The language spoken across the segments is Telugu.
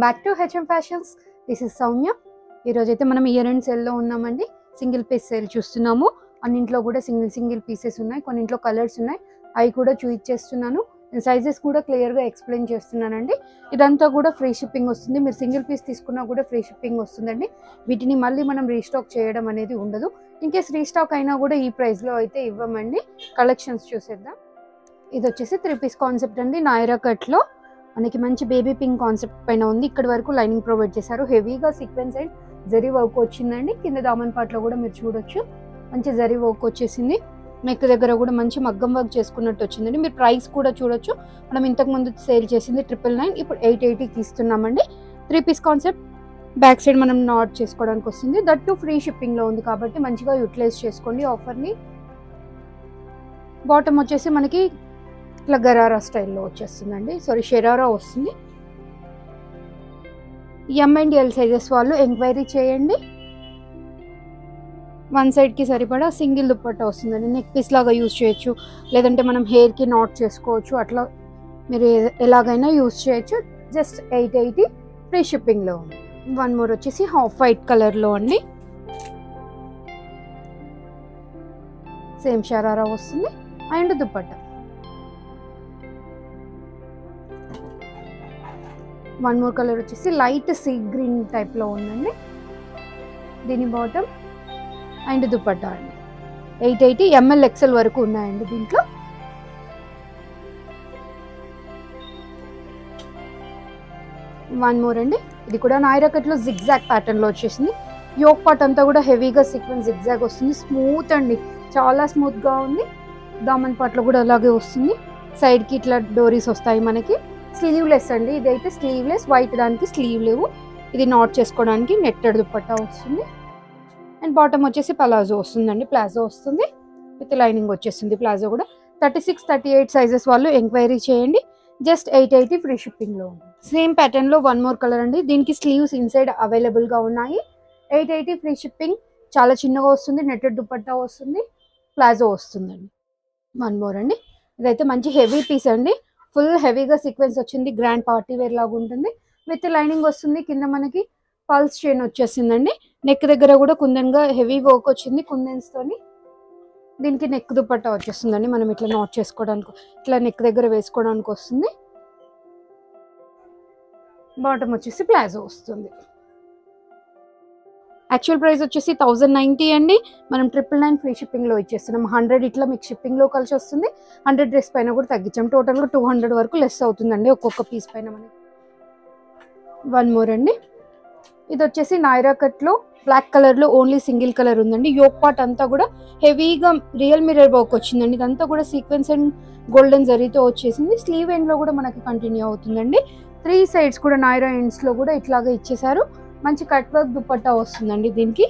Back to HM fashions. This is Soumya. ఈరోజు అయితే మనం ఇయర్ ఎండ్ సేల్లో ఉన్నామండి. సింగిల్ పీస్ సేల్ చూస్తున్నాము. అన్నింట్లో కూడా సింగిల్ పీసెస్ ఉన్నాయి, కొన్నింట్లో కలర్స్ ఉన్నాయి, అవి కూడా చూపించేస్తున్నాను. నేను సైజెస్ కూడా క్లియర్గా ఎక్స్ప్లెయిన్ చేస్తున్నానండి. ఇదంతా కూడా ఫ్రీ షిప్పింగ్ వస్తుంది. మీరు సింగిల్ పీస్ తీసుకున్నా కూడా ఫ్రీ షిప్పింగ్ వస్తుందండి. వీటిని మళ్ళీ మనం రీస్టాక్ చేయడం అనేది ఉండదు. ఇన్కేస్ రీస్టాక్ అయినా కూడా ఈ ప్రైస్లో అయితే ఇవ్వమండి. కలెక్షన్స్ చూసేద్దాం. ఇది వచ్చేసి 3 పీస్ కాన్సెప్ట్ అండి. నాయరా కట్లో మనకి మంచి బేబీ పింక్ కాన్సెప్ట్ పైన ఉంది. ఇక్కడ వరకు లైనింగ్ ప్రొవైడ్ చేశారు. హెవీగా సీక్వెన్స్ అండ్ జరీ వర్క్ వచ్చిందండి. కింద దామన్ పార్ట్లో కూడా మీరు చూడొచ్చు, మంచి జరీ వర్క్ వచ్చేసింది. నెక్ దగ్గర కూడా మంచి మగ్గం వర్క్ చేసుకున్నట్టు వచ్చిందండి. మీరు ప్రైస్ కూడా చూడొచ్చు. మనం ఇంతకుముందు సేల్ చేసింది 999, ఇప్పుడు 880కి ఇస్తున్నామండి. 3 పీస్ కాన్సెప్ట్. బ్యాక్ సైడ్ మనం నాట్ చేసుకోవడానికి వస్తుంది. దట్ టు ఫ్రీ షిప్పింగ్లో ఉంది కాబట్టి మంచిగా యూటిలైజ్ చేసుకోండి ఆఫర్ని. బాటమ్ వచ్చేసి మనకి ఇట్లా గరారా స్టైల్లో వచ్చేస్తుందండి. సారీ, షెరారా వస్తుంది. ఎం అండ్ ఎల్ సైజెస్ వాళ్ళు ఎంక్వైరీ చేయండి. వన్ సైడ్కి సరిపడా సింగిల్ దుప్పట్టా వస్తుందండి. నెక్ పీస్ లాగా యూజ్ చేయొచ్చు, లేదంటే మనం హెయిర్కి నాట్ చేసుకోవచ్చు. అట్లా మీరు ఎలాగైనా యూజ్ చేయొచ్చు. జస్ట్ 880 ఫ్రీ షిప్పింగ్లో ఉంది. వన్ మోర్ వచ్చేసి హాఫ్ వైట్ కలర్లో అండి. సేమ్ షరారా వస్తుంది and dupatta. One more colour వచ్చేసి లైట్ సీ గ్రీన్ టైప్లో ఉందండి. దీని బాటమ్ అండ్ దుపట్టా అండి. 880 ఎంఎల్ ఎక్సెల్ వరకు ఉన్నాయండి దీంట్లో. వన్ మోర్ అండి. ఇది కూడా నాయరా కట్లో జిగ్జాగ్ ప్యాటర్న్లో వచ్చేసింది. యోక్ పార్ట్ అంతా కూడా హెవీగా సీక్వెన్స్ జిగ్జాగ్ వస్తుంది. స్మూత్ అండి, చాలా స్మూత్గా ఉంది. దామన్ పార్ట్లో కూడా అలాగే వస్తుంది. సైడ్కి ఇట్లా డోరీస్ వస్తాయి మనకి. స్లీవ్లెస్ అండి. ఇదైతే స్లీవ్లెస్, వైట్ దానికి స్లీవ్ లేవు. ఇది నాట్ చేసుకోవడానికి నెట్టెడ్ దుపట్టా వస్తుంది. అండ్ బాటమ్ వచ్చేసి పలాజో వస్తుందండి. ప్లాజో వస్తుంది విత్ లైనింగ్ వచ్చేస్తుంది. ప్లాజో కూడా 36, 38 సైజెస్ వాళ్ళు ఎంక్వైరీ చేయండి. జస్ట్ 880 ఫ్రీ షిప్పింగ్లో ఉంది. సేమ్ ప్యాటర్న్లో వన్ మోర్ కలర్ అండి. దీనికి స్లీవ్స్ ఇన్సైడ్ అవైలబుల్గా ఉన్నాయి. 880 ఫ్రీ షిప్పింగ్. చాలా చిన్నగా వస్తుంది. నెట్టెడ్ దుపట్టా వస్తుంది. ప్లాజో వస్తుందండి. వన్ మోర్ అండి. ఇదైతే మంచి హెవీ పీస్ అండి. ఫుల్ హెవీగా సీక్వెన్స్ వచ్చింది. గ్రాండ్ పార్టీ వేర్ లాగా ఉంటుంది. విత్ లైనింగ్ వస్తుంది. కింద మనకి పల్స్ చైన్ వచ్చేసిందండి. నెక్ దగ్గర కూడా కుందన్గా హెవీ వర్క్ వచ్చింది కుందన్స్ తోని. దీనికి నెక్ దుపట్టా వచ్చేస్తుందండి. మనం ఇట్లా నాట్ చేసుకోవడానికి, ఇట్లా నెక్ దగ్గర వేసుకోవడానికి వస్తుంది. బాటమ్ వచ్చేసి ప్లాజో వస్తుంది. యాక్చువల్ ప్రైస్ వచ్చేసి 1090 అండి. మనం 999 ఫ్రీ షిప్పింగ్లో ఇచ్చేస్తున్నాం. 100 ఇట్లా మీకు షిప్పింగ్లో కలిసి వస్తుంది. 100 డ్రెస్ పైన కూడా తగ్గించాం. టోటల్గా 200 వరకు లెస్ అవుతుందండి ఒక్కొక్క పీస్ పైన మనకి. వన్ మోర్ అండి. ఇది వచ్చేసి నాయరా కట్లో బ్లాక్ కలర్లో ఓన్లీ సింగిల్ కలర్ ఉందండి. యోక్ పార్ట్ అంతా కూడా హెవీగా రియల్ మిర్రర్ వర్క్ వచ్చిందండి. ఇదంతా కూడా సీక్వెన్స్ అండ్ గోల్డెన్ జరీతో వచ్చేసింది. స్లీవ్ ఎండ్లో కూడా మనకి కంటిన్యూ అవుతుందండి. 3 సైడ్స్ కూడా నాయరా ఎండ్స్లో కూడా ఇట్లాగా ఇచ్చేసారు. మంచి కట్ వర్క్ దుపట్టా వస్తుందండి. దీనికి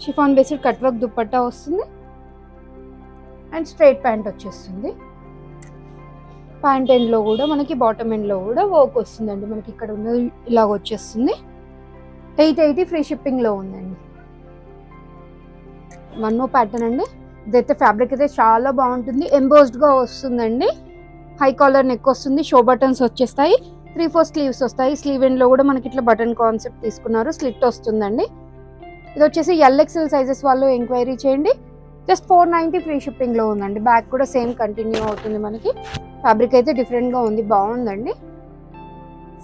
chiffon based cut work dupatta వస్తుంది. అండ్ స్ట్రైట్ ప్యాంట్ వచ్చేస్తుంది. ప్యాంట్ ఎండ్లో కూడా మనకి బాటమ్ ఎండ్లో కూడా వర్క్ వస్తుందండి. మనకి ఇక్కడ ఉన్నది ఇలాగ వచ్చేస్తుంది. 880 ఫ్రీ షిప్పింగ్లో ఉందండి. వన్ మోర్ ప్యాటర్న్ అండి. ఇదైతే ఫ్యాబ్రిక్ అయితే చాలా బాగుంటుంది. ఎంబోస్డ్గా వస్తుందండి. హై కాలర్ నెక్ వస్తుంది. షో బటన్స్ వచ్చేస్తాయి. 3/4 స్లీవ్స్ వస్తాయి. స్లీవ్ ఎండ్లో కూడా మనకి ఇట్లా బటన్ కాన్సెప్ట్ తీసుకున్నారు. స్లిట్ వస్తుందండి. ఇది వచ్చేసి LXL సైజెస్ వాళ్ళు ఎంక్వైరీ చేయండి. జస్ట్ 490 ఫ్రీ షిప్పింగ్లో ఉందండి. బ్యాక్ కూడా సేమ్ కంటిన్యూ అవుతుంది మనకి. ఫ్యాబ్రిక్ అయితే డిఫరెంట్గా ఉంది, బాగుందండి.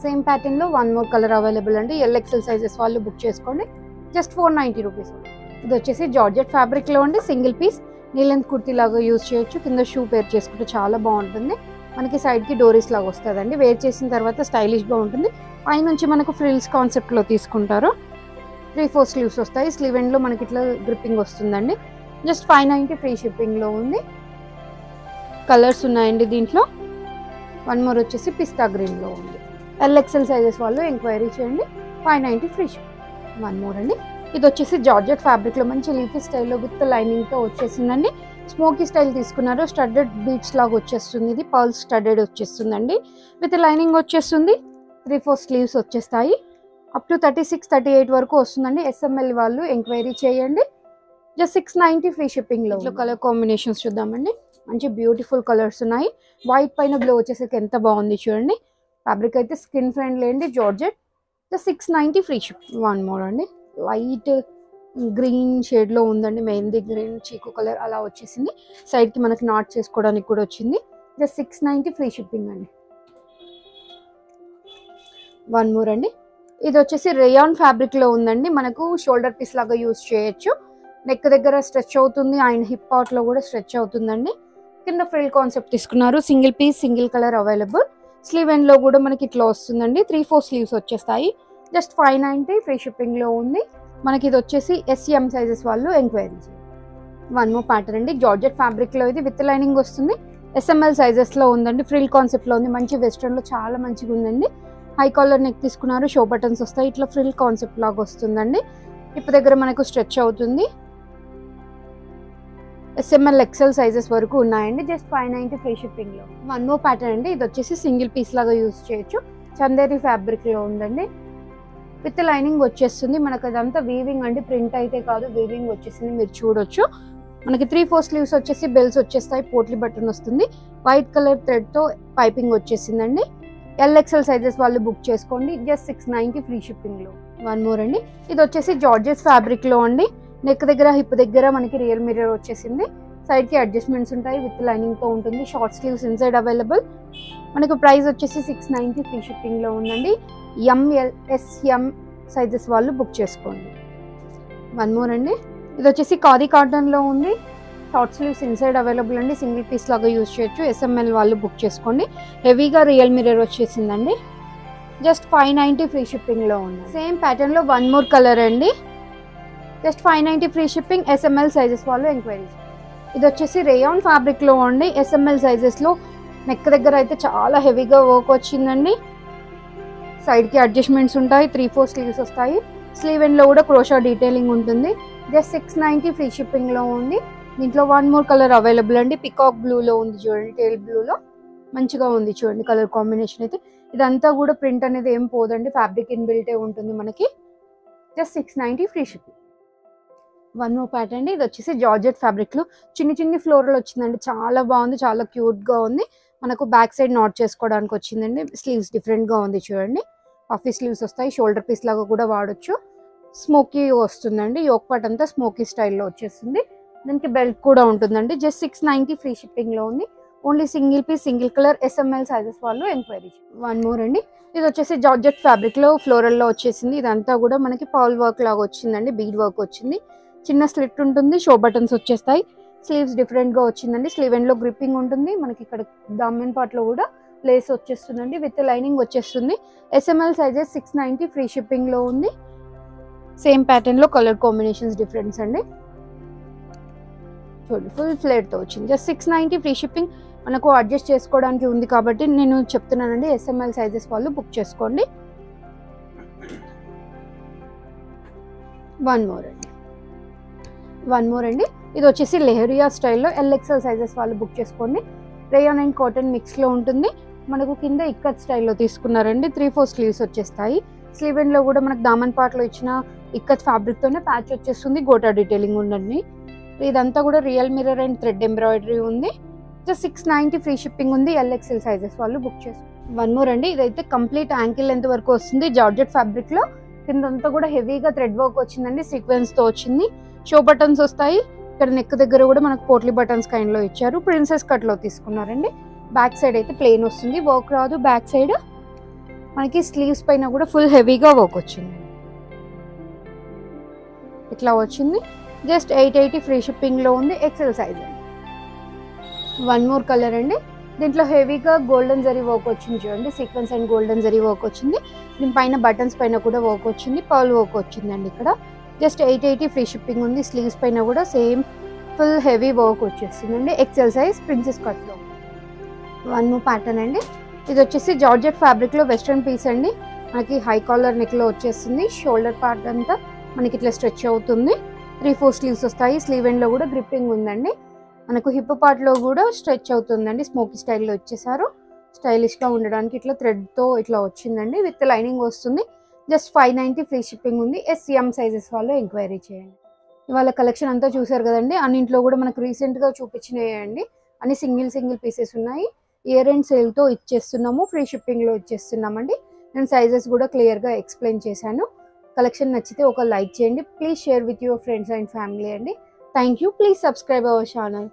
సేమ్ ప్యాటర్న్లో వన్ మోర్ కలర్ అవైలబుల్ అండి. LXL సైజెస్ వాళ్ళు బుక్ చేసుకోండి. Just 490 rupees. ఇది వచ్చేసి జార్జెట్ ఫ్యాబ్రిక్లో అండి. Single piece knee length kurti లాగా యూజ్ చేయొచ్చు. కింద షూ పేర్ చేసుకుంటే చాలా బాగుంటుంది. మనకి సైడ్కి డోరీస్ లాగా వస్తుందండి. వేర్ చేసిన తర్వాత స్టైలిష్గా ఉంటుంది. పైనుంచి మనకు ఫ్రిల్స్ కాన్సెప్ట్లో తీసుకుంటారు. 3/4 స్లీవ్స్ వస్తాయి. స్లీవ్ ఎండ్లో మనకి ఇట్లా గ్రిప్పింగ్ వస్తుందండి. జస్ట్ 590 ఫ్రీ షిప్పింగ్లో ఉంది. కలర్స్ ఉన్నాయండి దీంట్లో. వన్ మోర్ వచ్చేసి పిస్తా గ్రీన్లో ఉంది. LXL సైజెస్ వాళ్ళు ఎంక్వైరీ చేయండి. 590 ఫ్రీ షిప్పింగ్. వన్ మోర్ అండి. ఇది వచ్చేసి జార్జెట్ ఫ్యాబ్రిక్లో మంచి లీఫీ స్టైల్లో విత్ లైనింగ్తో వచ్చేసిందండి. స్మోకీ స్టైల్ తీసుకున్నారు. స్టడ్డెడ్ బీట్స్ లాగా వచ్చేస్తుంది. ఇది పర్ల్స్ స్టడ్డెడ్ వచ్చేస్తుందండి. విత్ లైనింగ్ వచ్చేస్తుంది. 3/4 స్లీవ్స్ వచ్చేస్తాయి. అప్ టు 36, 38 వరకు వస్తుందండి. SML వాళ్ళు ఎంక్వైరీ చేయండి. జస్ట్ 690 ఫ్రీ షిప్పింగ్లో. ఇట్లా కలర్ కాంబినేషన్స్ చూద్దామండి. మంచి బ్యూటిఫుల్ కలర్స్ ఉన్నాయి. వైట్ పైన బ్లూ వచ్చేసరికి ఎంత బాగుంది చూడండి. ఫ్యాబ్రిక్ అయితే స్కిన్ ఫ్రెండ్లీ అండి, georgette. 690 free ship. One more అండి, లైట్ గ్రీన్ షేడ్లో ఉందండి, మెహందీ గ్రీన్ చీకు కలర్ అలా వచ్చేసింది. సైడ్కి మనకి నాట్ చేసుకోవడానికి కూడా వచ్చింది. జస్ట్ 690 ఫ్రీ షిప్పింగ్ అండి. వన్ మోర్ అండి, ఇది వచ్చేసి రేయాన్ ఫ్యాబ్రిక్లో ఉందండి. మనకు షోల్డర్ పీస్ లాగా యూజ్ చేయొచ్చు. నెక్ దగ్గర స్ట్రెచ్ అవుతుంది అండ్ హిప్ పార్ట్లో కూడా స్ట్రెచ్ అవుతుందండి. కింద ఫ్రిల్ కాన్సెప్ట్ తీసుకున్నారు. Single piece single colour available. Sleeve ఎండ్లో కూడా మనకి ఇట్లా వస్తుందండి. 3/4 స్లీవ్స్ వచ్చేస్తాయి. జస్ట్ 590 ఫ్రీ షిప్పింగ్లో ఉంది. మనకి ఇది వచ్చేసి SM సైజెస్ వాళ్ళు ఎంక్వైరీ. వన్ మోర్ ప్యాటర్న్ అండి, జార్జెట్ ఫ్యాబ్రిక్లో ఇది విత్ లైనింగ్ వస్తుంది. SML సైజెస్లో ఉందండి. ఫ్రిల్ కాన్సెప్ట్లో ఉంది. మంచి వెస్ట్రన్లో చాలా మంచిగా ఉందండి. హై కాలర్ నెక్ తీసుకున్నారు. షో బటన్స్ వస్తాయి. ఇట్లా ఫ్రిల్ కాన్సెప్ట్ లాగా వస్తుందండి. హిప్ దగ్గర మనకు స్ట్రెచ్ అవుతుంది. SML XL సైజెస్ వరకు ఉన్నాయండి. జస్ట్ 590 ఫ్రీ షిప్పింగ్లో. వన్ మోర్ ప్యాటర్న్ అండి, ఇది వచ్చేసి సింగిల్ పీస్ లాగా యూజ్ చేయొచ్చు. చందేరి ఫ్యాబ్రిక్లో ఉందండి. విత్ లైనింగ్ వచ్చేస్తుంది. మనకు అదంతా వీవింగ్ అండి, ప్రింట్ అయితే కాదు, వీవింగ్ వచ్చేసింది. మీరు చూడొచ్చు. మనకి 3/4 స్లీవ్స్ వచ్చేసి బెల్స్ వచ్చేస్తాయి. పోట్లీ బటన్ వస్తుంది. వైట్ కలర్ థ్రెడ్తో పైపింగ్ వచ్చేసిందండి. LXL సైజెస్ వాళ్ళు బుక్ చేసుకోండి. జస్ట్ 690 ఫ్రీ షిప్పింగ్లో. వన్ మోర్ అండి, ఇది వచ్చేసి జార్జెట్ ఫ్యాబ్రిక్లో అండి. నెక్ దగ్గర హిప్ దగ్గర మనకి రియల్ మిర్రర్ వచ్చేసింది. సైడ్కి అడ్జస్ట్మెంట్స్ ఉంటాయి. విత్ లైనింగ్తో ఉంటుంది. Short sleeves inside available. మనకు ప్రైస్ వచ్చేసి 690 ఫ్రీ షిప్పింగ్లో ఉందండి. ML SM సైజెస్ వాళ్ళు బుక్ చేసుకోండి. వన్ మోర్ అండి, ఇది వచ్చేసి ఖాదీ కాటన్లో ఉంది. షార్ట్ స్లీవ్స్ ఇన్సైడ్ అవైలబుల్ అండి. సింగిల్ పీస్ లాగా యూజ్ చేయొచ్చు. SML వాళ్ళు బుక్ చేసుకోండి. హెవీగా రియల్ మిర్రర్ వచ్చేసిందండి. జస్ట్ 590 ఫ్రీ షిప్పింగ్లో ఉంది. సేమ్ ప్యాటర్న్లో వన్ మోర్ కలర్ అండి. Just 590 free shipping. SML sizes వాళ్ళు ఎంక్వైరీ. ఇది వచ్చేసి రేయాన్ ఫ్యాబ్రిక్లో ఉండి. SML సైజెస్లో నెక్ దగ్గర అయితే చాలా హెవీగా వర్క్ వచ్చిందండి. సైడ్కి అడ్జస్ట్మెంట్స్ ఉంటాయి. 3/4 స్లీవ్స్ వస్తాయి. స్లీవ్ ఎండ్లో కూడా క్రోషా డీటెయిలింగ్ ఉంటుంది. జస్ట్ 690 ఫ్రీ షిప్పింగ్లో ఉంది. దీంట్లో వన్ మోర్ కలర్ అవైలబుల్ అండి. పికాక్ బ్లూలో ఉంది చూడండి, టేల్ బ్లూలో మంచిగా ఉంది చూడండి కలర్ కాంబినేషన్ అయితే. ఇదంతా కూడా ప్రింట్ అనేది ఏం పోదండి, ఫ్యాబ్రిక్ ఇన్బిల్టే ఉంటుంది మనకి. Just 690 free shipping. One more pattern అండి, ఇది వచ్చేసి జార్జెట్ ఫ్యాబ్రిక్లో చిన్ని చిన్ని ఫ్లోరల్ వచ్చిందండి. చాలా బాగుంది, చాలా క్యూట్గా ఉంది. మనకు బ్యాక్ సైడ్ నాట్ చేసుకోవడానికి వచ్చిందండి. స్లీవ్స్ డిఫరెంట్గా ఉంది చూడండి. పఫీ స్లీవ్స్ వస్తాయి. షోల్డర్ పీస్ లాగా కూడా వాడచ్చు. స్మోకీ వస్తుందండి. యోక్ పార్ట్ అంతా స్మోకీ స్టైల్లో వచ్చేస్తుంది. దీనికి బెల్ట్ కూడా ఉంటుందండి. జస్ట్ 690 ఫ్రీ షిప్పింగ్లో ఉంది. Only single piece single colour SML sizes వాళ్ళు ఎంక్వైరీ. వన్ మోర్ అండి, ఇది వచ్చేసి జార్జెట్ ఫ్యాబ్రిక్లో ఫ్లోరల్లో వచ్చేసింది. ఇదంతా కూడా మనకి పర్ల్ వర్క్ లాగా వచ్చిందండి. బీడ్ వర్క్ వచ్చింది. చిన్న స్లిట్ ఉంటుంది. షో బటన్స్ వచ్చేస్తాయి. స్లీవ్స్ డిఫరెంట్గా వచ్చిందండి. స్లీవ్ ఎండ్లో గ్రిప్పింగ్ ఉంటుంది. మనకి ఇక్కడ దామన్ పార్ట్లో కూడా లేస్ వచ్చేస్తుందండి. విత్ లైనింగ్ వచ్చేస్తుంది. SML సైజెస్ 690 ఫ్రీ షిప్పింగ్లో ఉంది. సేమ్ ప్యాటర్న్లో కలర్ కాంబినేషన్స్ డిఫరెన్స్ అండి. చూడండి ఫుల్ ఫ్లేర్తో వచ్చింది. Just 690 free shipping. మనకు అడ్జస్ట్ చేసుకోవడానికి ఉంది కాబట్టి నేను చెప్తున్నానండి. SML సైజెస్ వాళ్ళు బుక్ చేసుకోండి. వన్ మోర్ అండి, ఇది వచ్చేసి లెహరియా స్టైల్లో LXL సైజెస్ వాళ్ళు బుక్ చేసుకోండి. రేయాన్ అండ్ కాటన్ మిక్స్లో ఉంటుంది. మనకు కింద ఇక్కత్ స్టైల్లో తీసుకున్నారండి. 3/4 స్లీవ్స్ వచ్చేస్తాయి. స్లీవ్ ఎండ్లో కూడా మనకు దామన్ పార్ట్లో ఇచ్చిన ఇక్కత్ ఫ్యాబ్రిక్తోనే ప్యాచ్ వచ్చేస్తుంది. గోటా డీటెయిలింగ్ ఉండండి. ఇదంతా కూడా real mirror and thread embroidery ఉంది. జస్ట్ 690 ఫ్రీ షిప్పింగ్ ఉంది. LXL సైజెస్ వాళ్ళు బుక్ చేసుకోండి. వన్ మోర్ అండి, ఇదైతే కంప్లీట్ యాంకిల్ లెంత్ వరకు వస్తుంది. జార్జెట్ ఫ్యాబ్రిక్లో కిందంతా కూడా హెవీగా థ్రెడ్ వర్క్ వచ్చిందండి. సీక్వెన్స్తో వచ్చింది. షో బటన్స్ వస్తాయి. ఇక్కడ నెక్ దగ్గర కూడా మనకు పోట్లీ బటన్స్ కైండ్లో ఇచ్చారు. ప్రిన్సెస్ కట్లో తీసుకున్నారండి. బ్యాక్ సైడ్ అయితే ప్లెయిన్ వస్తుంది. వర్క్ రాదు. బ్యాక్ సైడ్ మనకి స్లీవ్స్ పైన కూడా ఫుల్ హెవీగా వర్క్ వచ్చింది. ఇట్లా వచ్చింది. జస్ట్ 880 ఫ్రీ షిప్పింగ్లో ఉంది. XL size. One more colour అండి, దీంట్లో హెవీగా గోల్డెన్ జరీ వర్క్ వచ్చింది చూడండి. Sequence and golden zari work వచ్చింది. దీని పైన బటన్స్ పైన కూడా వర్క్ వచ్చింది. పర్ల్ వర్క్ వచ్చిందండి ఇక్కడ. జస్ట్ 880 ఫ్రీ షిప్పింగ్ ఉంది. స్లీవ్స్ పైన కూడా సేమ్ ఫుల్ హెవీ వర్క్ వచ్చేస్తుందండి. XL సైజ్ ప్రిన్సెస్ కట్లో. వన్ మోర్ ప్యాటర్న్ అండి, ఇది వచ్చేసి జార్జెట్ ఫ్యాబ్రిక్లో వెస్ట్రన్ పీస్ అండి. మనకి హై కాలర్ నెక్లో వచ్చేస్తుంది. షోల్డర్ పార్ట్ అంతా మనకి ఇట్లా స్ట్రెచ్ అవుతుంది. 3/4 స్లీవ్స్ వస్తాయి. స్లీవ్ ఎండ్లో కూడా గ్రిప్పింగ్ ఉందండి. మనకు హిప్ పార్ట్లో కూడా స్ట్రెచ్ అవుతుందండి. స్మోకీ స్టైల్లో వచ్చేసారు. స్టైలిష్గా ఉండడానికి ఇట్లా థ్రెడ్తో ఇట్లా వచ్చిందండి. విత్ లైనింగ్ వస్తుంది. జస్ట్ 590 ఫ్రీ షిప్పింగ్ ఉంది. SM సైజెస్ వాళ్ళు ఎంక్వైరీ చేయండి. ఇవాళ కలెక్షన్ అంతా చూసారు కదండి. అన్నింట్లో కూడా మనకు రీసెంట్గా చూపించినాయండి. అన్ని సింగిల్ పీసెస్ ఉన్నాయి. ఇయర్ అండ్ సేల్తో ఇచ్చేస్తున్నాము, ఫ్రీ షిప్పింగ్లో ఇచ్చేస్తున్నామండి. నేను సైజెస్ కూడా క్లియర్గా ఎక్స్ప్లెయిన్ చేశాను. కలెక్షన్ నచ్చితే ఒక లైక్ చేయండి. Please share with your friends and family అండి. Thank you. Please subscribe our channel.